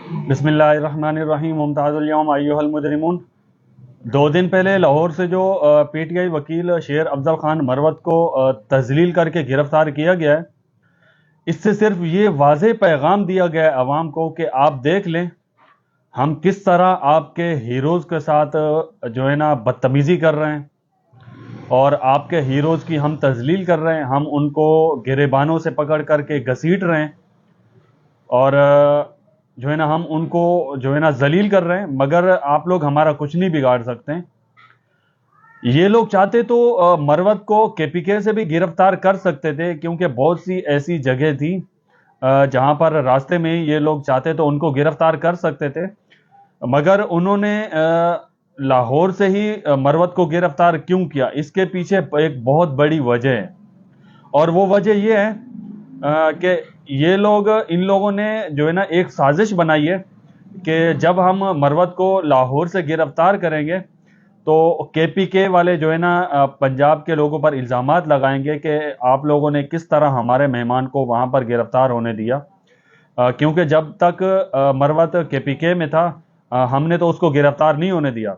بسم اللہ الرحمن الرحیم ممتاز الیوم ایھا المجرمون۔ 2 دن پہلے لاہور سے جو پی ٹی آئی وکیل شیر افضل خان مروت کو تذلیل کر کے گرفتار کیا گیا ہے، اس سے صرف یہ واضح پیغام دیا گیا ہے عوام کو کہ آپ دیکھ لیں ہم کس طرح آپ کے ہیروز کے ساتھ جو ہے نا بدتمیزی کر رہے ہیں، اور آپ کے ہیروز کی ہم تذلیل کر رہے ہیں، ہم ان کو گریبانوں سے پکڑ کر کے گھسیٹ رہے ہیں، اور جو ہے نا ہم ان کو جو ہے نا ذلیل کر رہے ہیں، مگر آپ لوگ ہمارا کچھ نہیں بگاڑ سکتے ہیں۔ یہ لوگ چاہتے تو مروت کو کے پی کے سے بھی گرفتار کر سکتے تھے، کیونکہ بہت سی ایسی جگہ تھی جہاں پر راستے میں یہ لوگ چاہتے تو ان کو گرفتار کر سکتے تھے، مگر انہوں نے لاہور سے ہی مروت کو گرفتار کیوں کیا؟ اس کے پیچھے ایک بہت بڑی وجہ ہے، اور وہ وجہ یہ ہے کہ یہ لوگ ان لوگوں نے جو ہے نا ایک سازش بنائی ہے کہ جب ہم مروت کو لاہور سے گرفتار کریں گے تو کے پی کے والے جو ہے نا پنجاب کے لوگوں پر الزامات لگائیں گے کہ آپ لوگوں نے کس طرح ہمارے مہمان کو وہاں پر گرفتار ہونے دیا، کیونکہ جب تک مروت کے پی کے میں تھا ہم نے تو اس کو گرفتار نہیں ہونے دیا،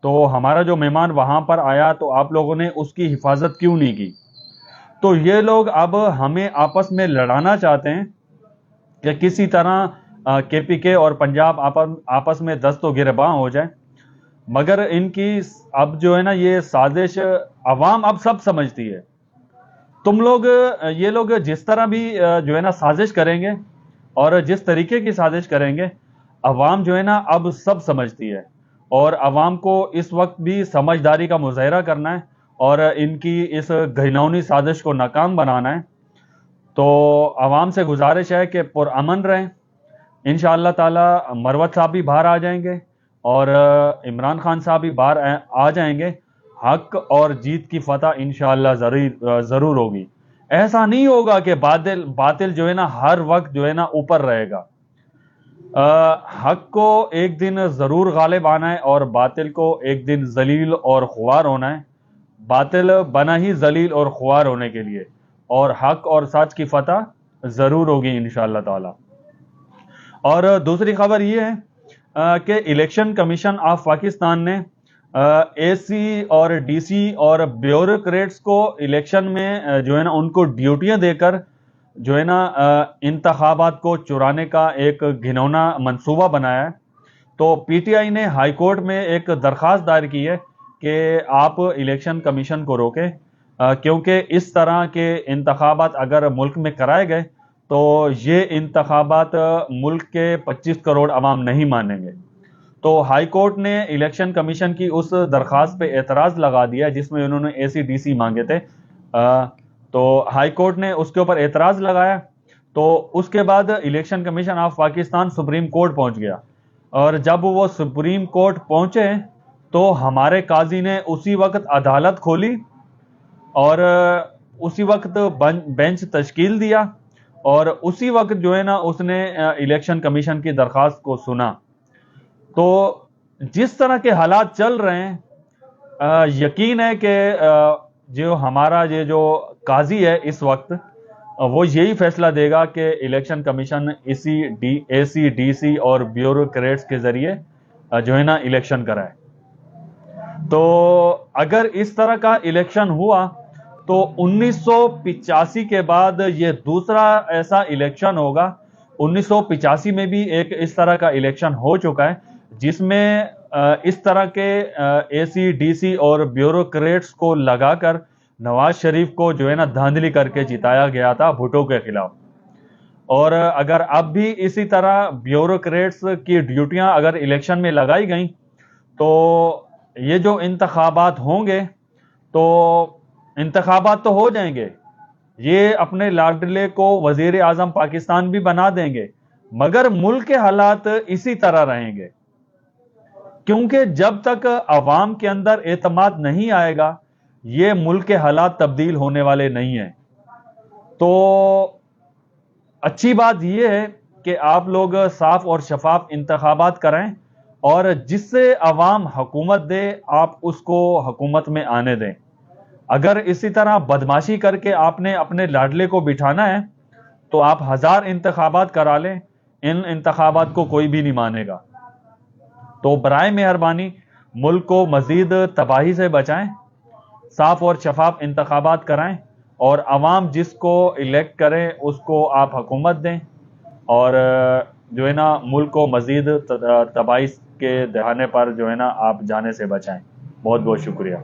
تو ہمارا جو مہمان وہاں پر آیا تو آپ لوگوں نے اس کی حفاظت کیوں نہیں کی؟ تو یہ لوگ اب ہمیں آپس میں لڑانا چاہتے ہیں کہ کسی طرح کے پی کے اور پنجاب آپس میں دست و گریباں ہو جائیں، مگر ان کی اب جو ہے نا یہ سازش عوام اب سب سمجھتی ہے۔ تم لوگ یہ لوگ جس طرح بھی جو ہے نا سازش کریں گے اور جس طریقے کی سازش کریں گے، عوام جو ہے نا اب سب سمجھتی ہے، اور عوام کو اس وقت بھی سمجھداری کا مظاہرہ کرنا ہے اور ان کی اس گھناؤنی سازش کو ناکام بنانا ہے۔ تو عوام سے گزارش ہے کہ پرامن رہیں، انشاءاللہ تعالی مروت صاحب بھی باہر آ جائیں گے اور عمران خان صاحب بھی باہر آ جائیں گے، حق اور جیت کی فتح انشاءاللہ ضرور ہوگی۔ ایسا نہیں ہوگا کہ باطل جو ہے نا ہر وقت جو ہے نا اوپر رہے گا، حق کو ایک دن ضرور غالب آنا ہے اور باطل کو ایک دن ذلیل اور خوار ہونا ہے۔ باطل بنا ہی ذلیل اور خوار ہونے کے لیے، اور حق اور سچ کی فتح ضرور ہوگی انشاءاللہ تعالی۔ اور دوسری خبر یہ ہے کہ الیکشن کمیشن آف پاکستان نے اے سی اور ڈی سی اور بیوروکریٹس کو الیکشن میں جو ہے نا ان کو ڈیوٹیاں دے کر جو ہے نا انتخابات کو چرانے کا ایک گھنونا منصوبہ بنایا ہے۔ تو پی ٹی آئی نے ہائی کورٹ میں ایک درخواست دائر کی ہے کہ آپ الیکشن کمیشن کو روکیں، کیونکہ اس طرح کے انتخابات اگر ملک میں کرائے گئے تو یہ انتخابات ملک کے 25 کروڑ عوام نہیں مانیں گے۔ تو ہائی کورٹ نے الیکشن کمیشن کی اس درخواست پہ اعتراض لگا دیا جس میں انہوں نے اے سی ڈی سی مانگے تھے، تو ہائی کورٹ نے اس کے اوپر اعتراض لگایا، تو اس کے بعد election commission of Pakistan supreme court پہنچ گیا، اور جب وہ سپریم کورٹ پہنچے تو ہمارے قاضی نے اسی وقت عدالت کھولی اور اسی وقت بینچ تشکیل دیا، اور اسی وقت جو ہے نا اس نے الیکشن کمیشن کی درخواست کو سنا۔ تو جس طرح کے حالات چل رہے ہیں، یقین ہے کہ جو ہمارا یہ جو قاضی ہے اس وقت وہ یہی فیصلہ دے گا کہ الیکشن کمیشن اے سی ڈی سی اور بیوروکریٹس کے ذریعے جو ہے نا الیکشن کرائے۔ تو اگر اس طرح کا الیکشن ہوا تو 1985 کے بعد یہ دوسرا ایسا الیکشن ہوگا۔ 1985 میں بھی ایک اس طرح کا الیکشن ہو چکا ہے جس میں اس طرح کے اے سی ڈی سی اور بیوروکریٹس کو لگا کر نواز شریف کو جو ہے نا دھاندلی کر کے جتایا گیا تھا بھٹو کے خلاف۔ اور اگر اب بھی اسی طرح بیوروکریٹس کی ڈیوٹیاں اگر الیکشن میں لگائی گئیں تو یہ جو انتخابات ہوں گے تو انتخابات تو ہو جائیں گے، یہ اپنے لاڈلے کو وزیر اعظم پاکستان بھی بنا دیں گے، مگر ملک کے حالات اسی طرح رہیں گے، کیونکہ جب تک عوام کے اندر اعتماد نہیں آئے گا یہ ملک کے حالات تبدیل ہونے والے نہیں ہیں۔ تو اچھی بات یہ ہے کہ آپ لوگ صاف اور شفاف انتخابات کریں، اور جس سے عوام حکومت دے آپ اس کو حکومت میں آنے دیں۔ اگر اسی طرح بدماشی کر کے آپ نے اپنے لاڈلے کو بٹھانا ہے تو آپ 1000 انتخابات کرا لیں، ان انتخابات کو کوئی بھی نہیں مانے گا. تو برائے مہربانی ملک کو مزید تباہی سے بچائیں، صاف اور شفاف انتخابات کرائیں، اور عوام جس کو الیکٹ کریں اس کو آپ حکومت دیں، اور جو ہے نا ملک کو مزید تباہی کے دہانے پر جو ہے نا آپ جانے سے بچائیں. بہت بہت شکریہ.